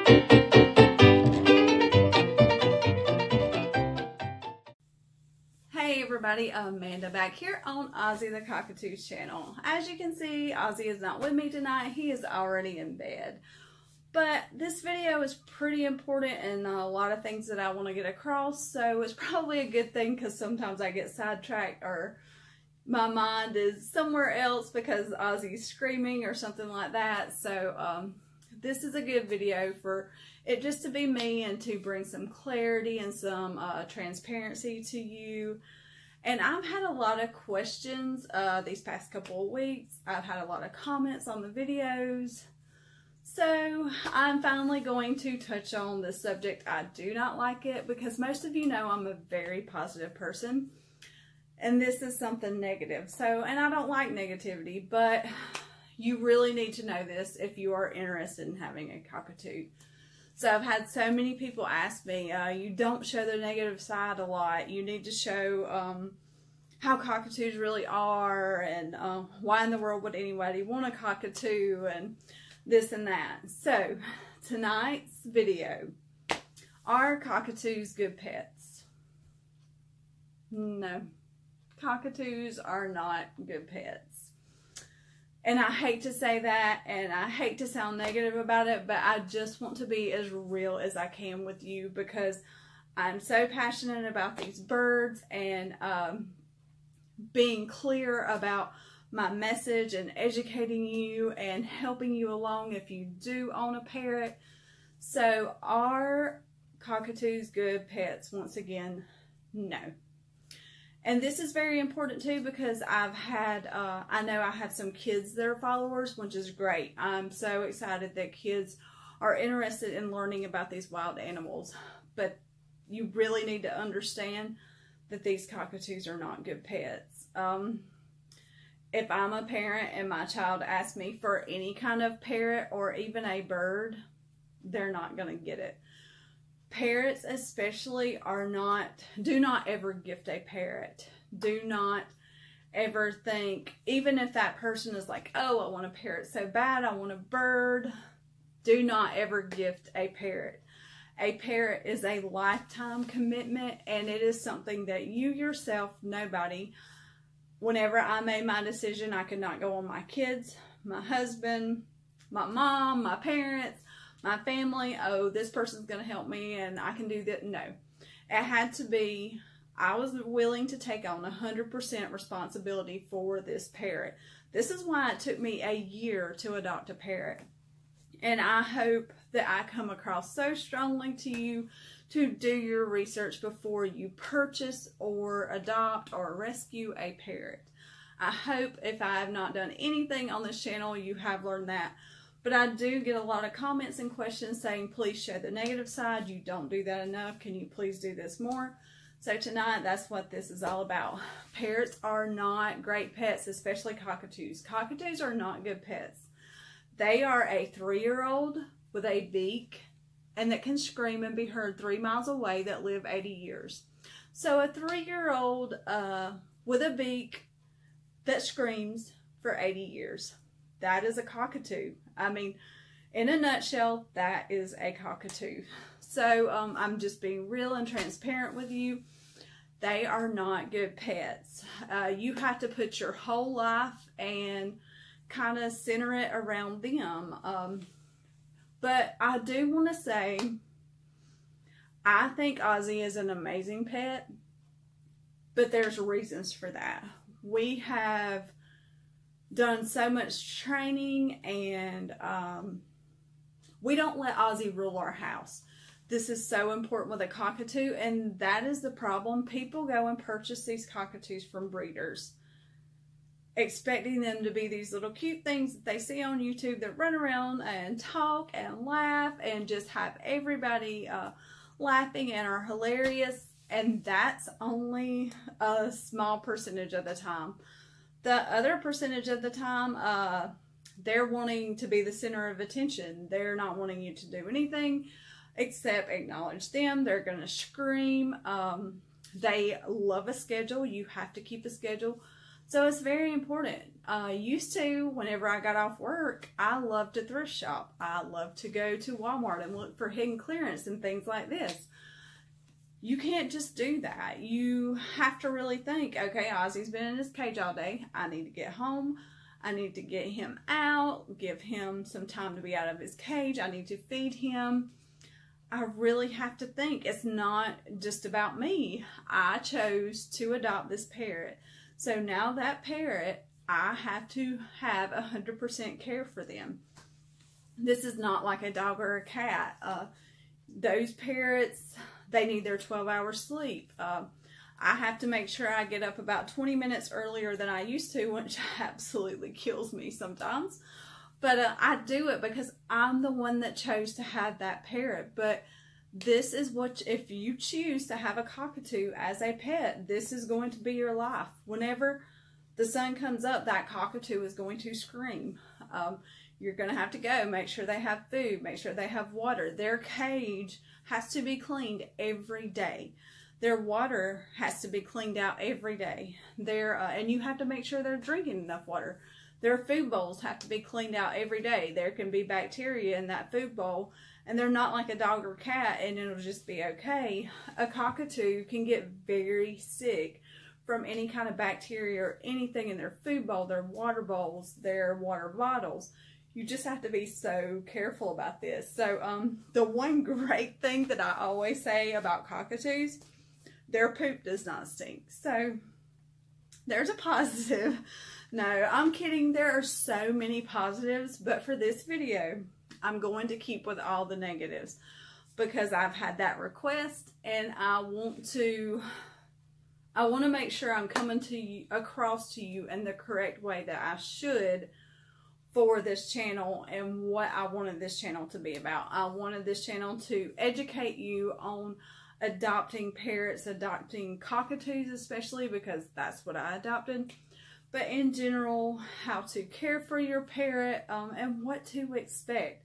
Hey everybody, Amanda back here on Ozzie the Cockatoo's channel. As you can see, Ozzie is not with me tonight. He is already in bed. But this video is pretty important and a lot of things that I want to get across, so it's probably a good thing because sometimes I get sidetracked or my mind is somewhere else because Ozzie's screaming or something like that. So this is a good video for it just to be me and to bring some clarity and some transparency to you. And I've had a lot of questions these past couple of weeks. I've had a lot of comments on the videos. So I'm finally going to touch on the subject. I do not like it because most of you know I'm a very positive person. And this is something negative. So, and I don't like negativity, but you really need to know this if you are interested in having a cockatoo. So I've had so many people ask me, you don't show the negative side a lot. You need to show how cockatoos really are and why in the world would anybody want a cockatoo and this and that. So tonight's video, are cockatoos good pets? No, cockatoos are not good pets. And I hate to say that, and I hate to sound negative about it, but I just want to be as real as I can with you because I'm so passionate about these birds and being clear about my message and educating you and helping you along if you do own a parrot. So are cockatoos good pets? Once again, no. And this is very important too because I've had, I know I have some kids that are followers, which is great. I'm so excited that kids are interested in learning about these wild animals. But you really need to understand that these cockatoos are not good pets. If I'm a parent and my child asks me for any kind of parrot or even a bird, they're not going to get it. Parrots especially do not ever gift a parrot. Do not ever think, even if that person is like, oh, I want a parrot so bad, I want a bird, do not ever gift a parrot. A parrot is a lifetime commitment, and it is something that you yourself, nobody, whenever I made my decision, I could not go on my kids, my husband, my mom, my parents, my family, oh, this person's going to help me and I can do that. No, it had to be, I was willing to take on 100% responsibility for this parrot. This is why it took me a year to adopt a parrot. And I hope that I come across so strongly to you to do your research before you purchase or adopt or rescue a parrot. I hope if I have not done anything on this channel, you have learned that. But I do get a lot of comments and questions saying, please show the negative side. You don't do that enough. Can you please do this more? So tonight, that's what this is all about. Parrots are not great pets, especially cockatoos. Cockatoos are not good pets. They are a 3-year-old with a beak and that can scream and be heard 3 miles away that live 80 years. So a 3-year-old with a beak that screams for 80 years. That is a cockatoo. I mean, in a nutshell, that is a cockatoo. So I'm just being real and transparent with you. They are not good pets. You have to put your whole life and kind of center it around them. But I do want to say, I think Ozzie is an amazing pet, but there's reasons for that. We have done so much training and we don't let Ozzie rule our house. This is so important with a cockatoo, and that is the problem. People go and purchase these cockatoos from breeders, expecting them to be these little cute things that they see on YouTube that run around and talk and laugh and just have everybody laughing and are hilarious. And that's only a small percentage of the time. The other percentage of the time, they're wanting to be the center of attention. They're not wanting you to do anything except acknowledge them. They're going to scream. They love a schedule. You have to keep a schedule. So it's very important. Used to, whenever I got off work, I loved to thrift shop. I loved to go to Walmart and look for hidden clearance and things like this. You can't just do that. You have to really think, okay, Ozzie's been in his cage all day. I need to get home. I need to get him out, give him some time to be out of his cage. I need to feed him. I really have to think. It's not just about me. I chose to adopt this parrot. So now that parrot, I have to have 100% care for them. This is not like a dog or a cat. Those parrots, they need their 12-hour sleep. I have to make sure I get up about 20 minutes earlier than I used to, which absolutely kills me sometimes. But I do it because I'm the one that chose to have that parrot. But this is what, if you choose to have a cockatoo as a pet, this is going to be your life. Whenever the sun comes up, that cockatoo is going to scream. You're going to have to go, make sure they have food, make sure they have water. Their cage has to be cleaned every day. Their water has to be cleaned out every day. And you have to make sure they're drinking enough water. Their food bowls have to be cleaned out every day. There can be bacteria in that food bowl, and they're not like a dog or cat and it'll just be okay. A cockatoo can get very sick from any kind of bacteria or anything in their food bowl, their water bowls, their water bottles. You just have to be so careful about this. So the one great thing that I always say about cockatoos, their poop does not stink. So there's a positive. No, I'm kidding. There are so many positives, but for this video, I'm going to keep with all the negatives because I've had that request, and I want to make sure I'm coming to you, across to you in the correct way that I should for this channel and what I wanted this channel to be about. I wanted this channel to educate you on adopting parrots, adopting cockatoos especially, because that's what I adopted. But in general, how to care for your parrot and what to expect.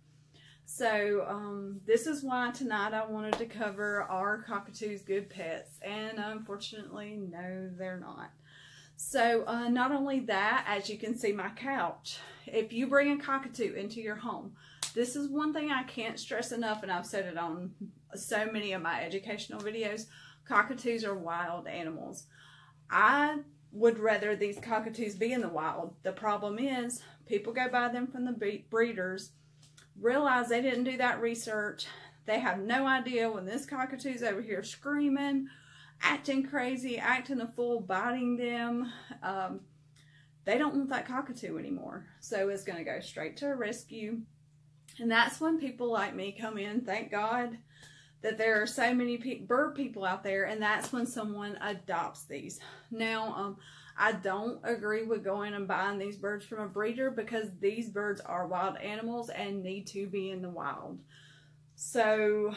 So this is why tonight I wanted to cover, are cockatoos good pets? And unfortunately, no, they're not. So not only that, as you can see my couch, if you bring a cockatoo into your home, this is one thing I can't stress enough, and I've said it on so many of my educational videos. Cockatoos are wild animals. I would rather these cockatoos be in the wild. The problem is people go buy them from the breeders, realize they didn't do that research. They have no idea when this cockatoo's over here screaming, acting crazy, acting a fool, biting them. They don't want that cockatoo anymore. So it's going to go straight to a rescue. And that's when people like me come in. Thank God that there are so many bird people out there, and that's when someone adopts these. Now, I don't agree with going and buying these birds from a breeder, because these birds are wild animals and need to be in the wild. So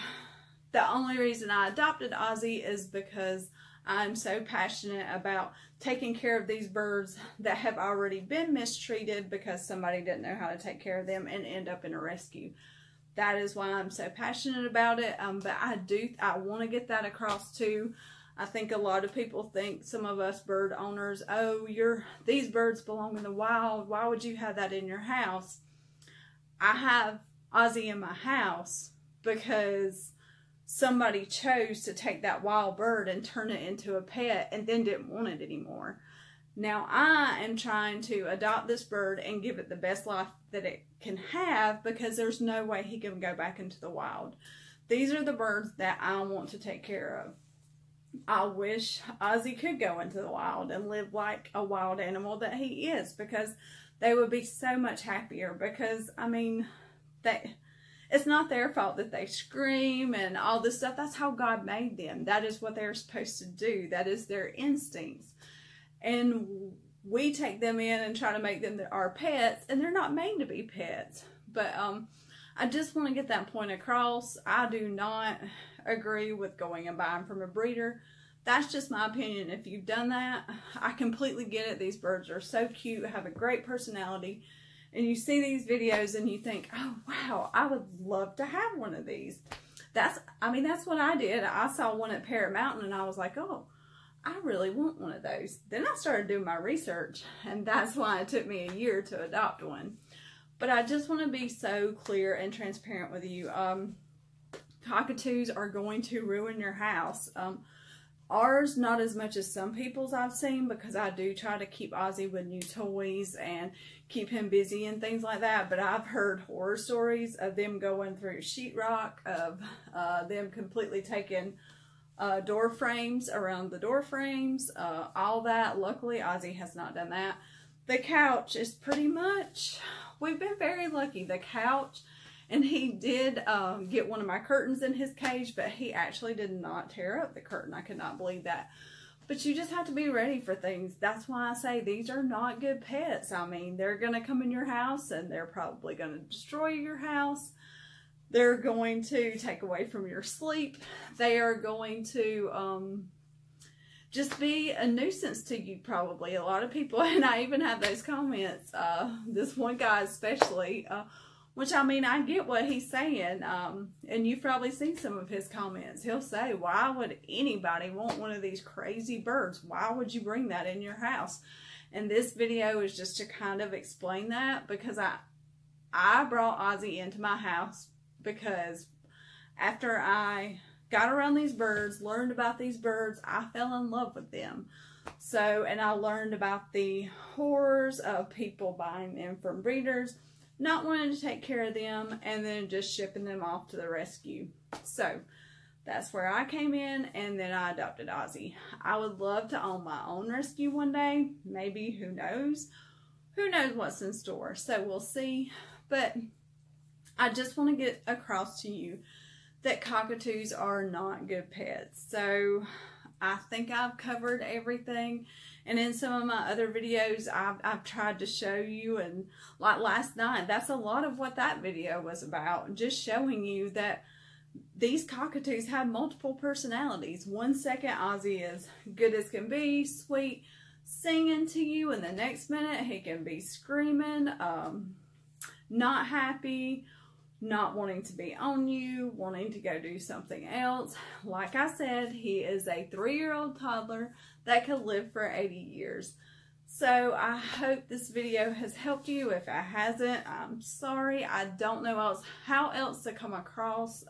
the only reason I adopted Ozzie is because I'm so passionate about taking care of these birds that have already been mistreated because somebody didn't know how to take care of them and end up in a rescue. That is why I'm so passionate about it. But I want to get that across too. I think a lot of people think, some of us bird owners, oh, these birds belong in the wild. Why would you have that in your house? I have Ozzie in my house because somebody chose to take that wild bird and turn it into a pet and then didn't want it anymore. Now I am trying to adopt this bird and give it the best life that it can have, because there's no way he can go back into the wild. These are the birds that I want to take care of. I wish Ozzie could go into the wild and live like a wild animal that he is, because they would be so much happier. Because, I mean, it's not their fault that they scream and all this stuff. That's how God made them. That is what they're supposed to do. That is their instincts. And we take them in and try to make them our pets, and they're not made to be pets. But I just want to get that point across. I do not agree with going and buying from a breeder. That's just my opinion. If you've done that, I completely get it. These birds are so cute, have a great personality. And you see these videos and you think, oh, wow, I would love to have one of these. That's what I did. I saw one at Parrot Mountain and I was like, oh, I really want one of those. Then I started doing my research, and that's why it took me a year to adopt one. But I just want to be so clear and transparent with you. Cockatoos are going to ruin your house. Ours, not as much as some people's I've seen, because I do try to keep Ozzie with new toys and keep him busy and things like that. But I've heard horror stories of them going through sheetrock, of them completely taking door frames around the door frames, all that. Luckily, Ozzie has not done that. The couch is pretty much, we've been very lucky. The couch, and he did get one of my curtains in his cage, but he actually did not tear up the curtain. I could not believe that. But you just have to be ready for things. That's why I say these are not good pets. I mean, they're going to come in your house and they're probably going to destroy your house. They're going to take away from your sleep. They are going to just be a nuisance to you probably. A lot of people, and I even have those comments, this one guy especially, which, I mean, I get what he's saying, and you've probably seen some of his comments. He'll say, why would anybody want one of these crazy birds? Why would you bring that in your house? And this video is just to kind of explain that, because I brought Ozzie into my house because after I got around these birds, learned about these birds, I fell in love with them. So, and I learned about the horrors of people buying them from breeders, not wanting to take care of them, and then just shipping them off to the rescue. So that's where I came in, and then I adopted Ozzie. I would love to own my own rescue one day. Maybe, who knows? Who knows what's in store? So we'll see. But I just want to get across to you that cockatoos are not good pets. So I think I've covered everything. And in some of my other videos, I've tried to show you, and like last night, that's a lot of what that video was about. Just showing you that these cockatoos have multiple personalities. One second, Ozzie is good as can be, sweet, singing to you, and the next minute, he can be screaming, not happy, not wanting to be on you, wanting to go do something else. Like I said, he is a 3-year-old toddler that could live for 80 years. So I hope this video has helped you. If it hasn't, I'm sorry. I don't know how else to come across.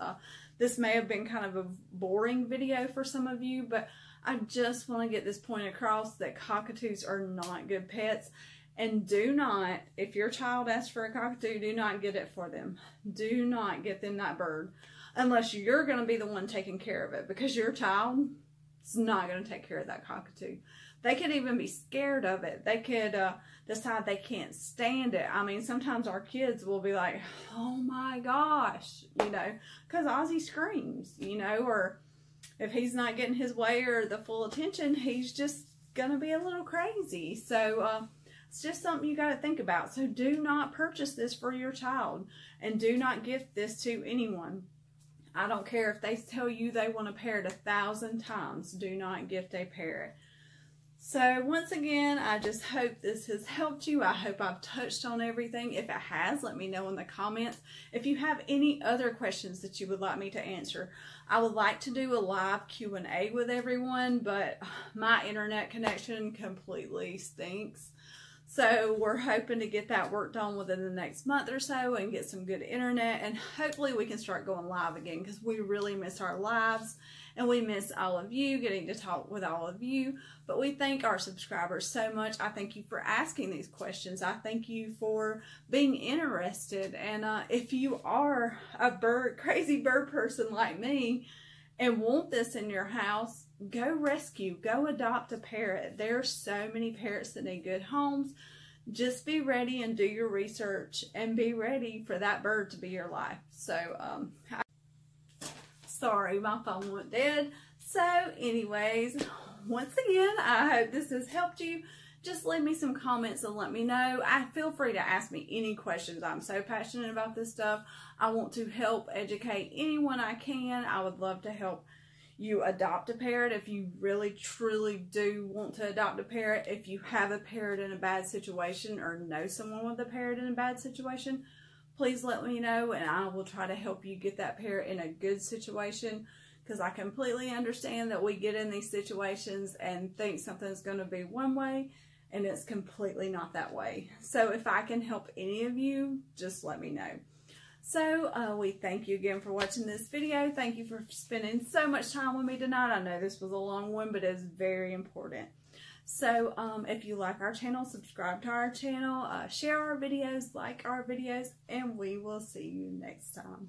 This may have been kind of a boring video for some of you, but I just want to get this point across that cockatoos are not good pets. And do not, if your child asks for a cockatoo, do not get it for them. Do not get them that bird unless you're going to be the one taking care of it, because your child is not going to take care of that cockatoo. They could even be scared of it. They could decide they can't stand it. I mean, sometimes our kids will be like, oh my gosh, you know, because Ozzie screams, you know, or if he's not getting his way or the full attention, he's just going to be a little crazy. So, it's just something you got to think about. So do not purchase this for your child, and do not gift this to anyone. I don't care if they tell you they want a parrot 1,000 times. Do not gift a parrot. So once again, I just hope this has helped you. I hope I've touched on everything. If it has, let me know in the comments. If you have any other questions that you would like me to answer, I would like to do a live Q&A with everyone, but my internet connection completely stinks. So we're hoping to get that worked on within the next month or so and get some good internet, and hopefully we can start going live again, because we really miss our lives and we miss all of you, getting to talk with all of you. But we thank our subscribers so much. I thank you for asking these questions. I thank you for being interested. And if you are a crazy bird person like me and want this in your house, go rescue, go adopt a parrot. There are so many parrots that need good homes. Just be ready and do your research, and be ready for that bird to be your life. So, sorry, my phone went dead. So anyways, once again, I hope this has helped you. Just leave me some comments and let me know. Feel free to ask me any questions. I'm so passionate about this stuff. I want to help educate anyone I can. I would love to help you adopt a parrot if you really truly do want to adopt a parrot. If you have a parrot in a bad situation or know someone with a parrot in a bad situation, please let me know, and I will try to help you get that parrot in a good situation. because I completely understand that we get in these situations and think something's going to be one way, and it's completely not that way. So if I can help any of you, just let me know. So we thank you again for watching this video. Thank you for spending so much time with me tonight. I know this was a long one, but it's very important. So if you like our channel, subscribe to our channel, share our videos, like our videos, and we will see you next time.